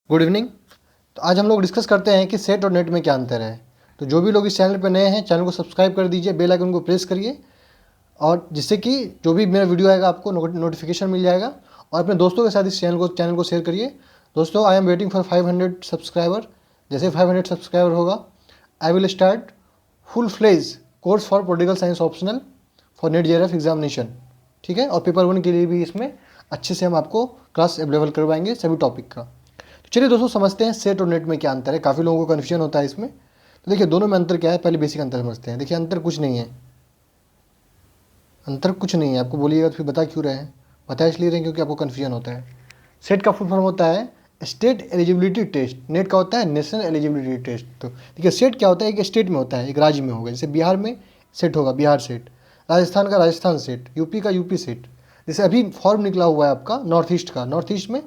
Good evening. तो आज हम लोग डिस्कस करते हैं कि सेट और नेट में क्या अंतर है। तो जो भी लोग इस चैनल पर नए हैं, चैनल को सब्सक्राइब कर दीजिए, बेल आइकन को प्रेस करिए, और जिससे कि जो भी मेरा वीडियो आएगा आपको नोटिफिकेशन मिल जाएगा। और अपने दोस्तों के साथ इस चैनल को शेयर करिए। दोस्तों, I am waiting for 500 subscriber. जैसे 500 सब्सक्राइबर होगा, I will start full fledge course for political science optional for NET JRF examination. ठीक है, और पेपर 1 के लिए भी इसमें अच्छे से हम आपको क्लास अवेलेबल करवाएंगे सभी टॉपिक का। तो चलिए दोस्तों, समझते हैं सेट और नेट में क्या अंतर है। काफ़ी लोगों को कन्फ्यूजन होता है इसमें। तो देखिए, दोनों में अंतर क्या है, पहले बेसिक अंतर समझते हैं। देखिए, अंतर कुछ नहीं है, अंतर कुछ नहीं है। आपको बोलिएगा तो फिर बता क्यों रहे हैं? बता इसलिए रहे हैं क्योंकि आपको कन्फ्यूजन होता है। सेट का फुल फॉर्म होता है स्टेट एलिजिबिलिटी टेस्ट, नेट का होता है नेशनल एलिजिबिलिटी टेस्ट। तो देखिए, सेट क्या होता है, एक स्टेट में होता है, एक राज्य में होगा। जैसे बिहार में सेट होगा, बिहार सेट। राजस्थान का राजस्थान सेट, यूपी का यूपी सेट। जैसे अभी फॉर्म निकला हुआ है आपका नॉर्थ ईस्ट का, नॉर्थ ईस्ट में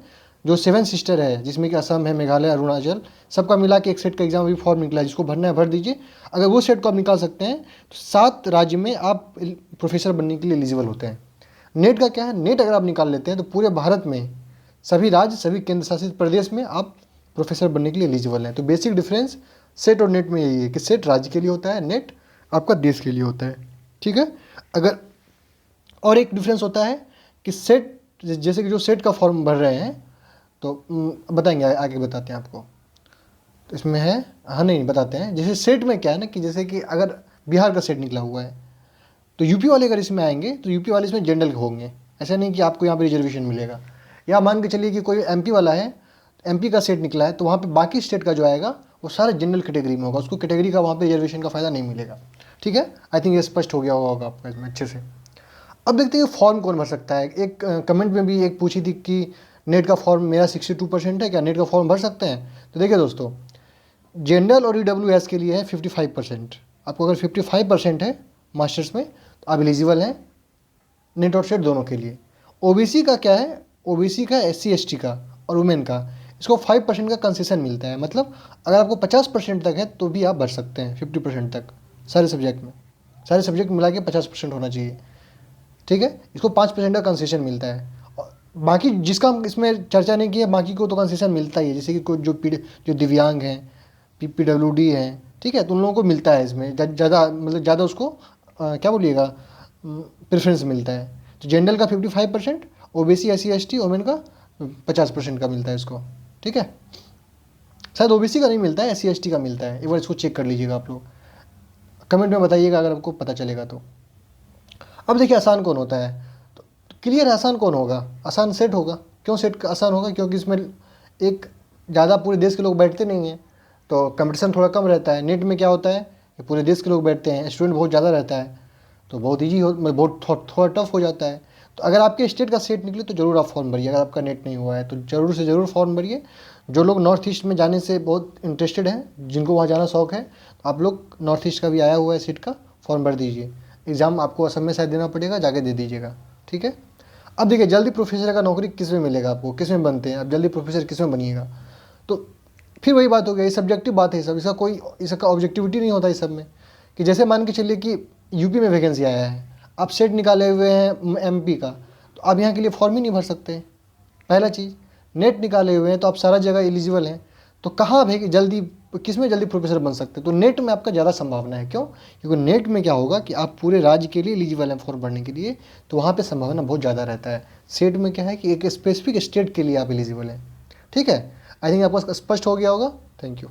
जो 7 सिस्टर है, जिसमें कि असम है, मेघालय, अरुणाचल, सबका मिला के एक सेट का एग्जाम अभी फॉर्म निकला है, जिसको भरना है भर दीजिए। अगर वो सेट को आप निकाल सकते हैं तो 7 राज्य में आप प्रोफेसर बनने के लिए एलिजिबल होते हैं। नेट का क्या है, नेट अगर आप निकाल लेते हैं तो पूरे भारत में सभी राज्य, सभी केंद्र शासित प्रदेश में आप प्रोफेसर बनने के लिए एलिजिबल हैं। तो बेसिक डिफरेंस सेट और नेट में यही है कि सेट राज्य के लिए होता है, नेट आपका देश के लिए होता है। ठीक है। अगर और एक डिफरेंस होता है कि सेट, जैसे कि जो सेट का फॉर्म भर रहे हैं, तो बताएंगे, आगे बताते हैं आपको। तो इसमें है, हाँ नहीं बताते हैं। जैसे सेट में क्या है ना, कि जैसे कि अगर बिहार का सेट निकला हुआ है तो यूपी वाले अगर इसमें आएंगे तो यूपी वाले इसमें जनरल होंगे। ऐसा नहीं कि आपको यहाँ पे रिजर्वेशन मिलेगा। या मान के चलिए कि कोई एमपी वाला है, एमपी का सेट निकला है, तो वहाँ पे बाकी स्टेट का जो आएगा वो सारा जनरल कैटेगरी में होगा, उसको कैटेगरी का वहाँ पे रिजर्वेशन का फ़ायदा नहीं मिलेगा। ठीक है, आई थिंक ये स्पष्ट हो गया होगा आपका इसमें अच्छे से। अब देखते हैं फॉर्म कौन भर सकता है। एक कमेंट में भी एक पूछी थी कि नेट का फॉर्म मेरा 62% है, क्या नेट का फॉर्म भर सकते हैं? तो देखिए दोस्तों, जनरल और ईडब्ल्यूएस के लिए है 55%। आपको अगर 55% है मास्टर्स में तो आप एलिजिबल हैं नेट और सेट दोनों के लिए। ओबीसी का क्या है, ओबीसी का, एससी एसटी का और वुमेन का, इसको 5% का कंसेशन मिलता है। मतलब अगर आपको 50% तक है तो भी आप भर सकते हैं 50% तक सारे सब्जेक्ट में। सारे सब्जेक्ट मिला के 50% होना चाहिए। ठीक है, इसको 5% का कंसेशन मिलता है। और बाकी जिसका हम इसमें चर्चा नहीं की है, बाकी को तो कंसेशन मिलता ही है। जैसे कि कोई जो दिव्यांग हैं, पीडब्ल्यूडी हैं, ठीक है, तो उन लोगों को मिलता है इसमें ज़्यादा, मतलब ज़्यादा उसको क्या बोलिएगा, प्रेफरेंस मिलता है। तो जनरल का 55%, ओबीसी, एससी एसटी, वुमेन का 50% का मिलता है इसको। ठीक है, शायद ओबीसी का नहीं मिलता है, एससी एसटी का मिलता है। एक बार इसको चेक कर लीजिएगा आप लोग, कमेंट में बताइएगा अगर आपको पता चलेगा तो। अब देखिए, आसान कौन होता है, तो क्लियर है आसान कौन होगा, आसान सेट होगा। क्यों सेट आसान होगा? क्योंकि इसमें एक ज़्यादा पूरे देश के लोग बैठते नहीं हैं, तो कंपटीशन थोड़ा कम रहता है। नेट में क्या होता है कि पूरे देश के लोग बैठते हैं, स्टूडेंट बहुत ज़्यादा रहता है, तो बहुत ईजी हो, बहुत थोड़ा टफ हो जाता है। तो अगर आपके स्टेट का सेट निकले तो ज़रूर आप फॉर्म भरिए। अगर आपका नेट नहीं हुआ है तो ज़रूर से ज़रूर फॉर्म भरिए। जो लोग नॉर्थ ईस्ट में जाने से बहुत इंटरेस्टेड हैं, जिनको वहाँ जाना शौक है, तो आप लोग नॉर्थ ईस्ट का भी आया हुआ है सीट का, फॉर्म भर दीजिए। एग्ज़ाम आपको असम में शायद देना पड़ेगा, जाके दे दीजिएगा। ठीक है। अब देखिए, जल्दी प्रोफेसर का नौकरी किस में मिलेगा आपको, किस में बनते हैं आप जल्दी प्रोफेसर, किस में बनिएगा? तो फिर वही बात हो गई, सब्जेक्टिव बात है सब, इसका कोई इसका ऑब्जेक्टिविटी नहीं होता इस सब में। कि जैसे मान के चलिए कि यूपी में वैकेंसी आया है, आप सेट निकाले हुए हैं एमपी का, तो आप यहाँ के लिए फॉर्म ही नहीं भर सकते। पहला चीज़, नेट निकाले हुए हैं तो आप सारा जगह एलिजिबल हैं, तो कहाँ है कि जल्दी, किस में जल्दी प्रोफेसर बन सकते हैं? तो नेट में आपका ज़्यादा संभावना है। क्यों? क्योंकि नेट में क्या होगा कि आप पूरे राज्य के लिए एलिजिबल हैं फॉर्म भरने के लिए, तो वहाँ पे संभावना बहुत ज़्यादा रहता है। सेट में क्या है कि एक स्पेसिफिक स्टेट के लिए आप एलिजिबल हैं। ठीक है, आई थिंक आपको स्पष्ट हो गया होगा। Thank you.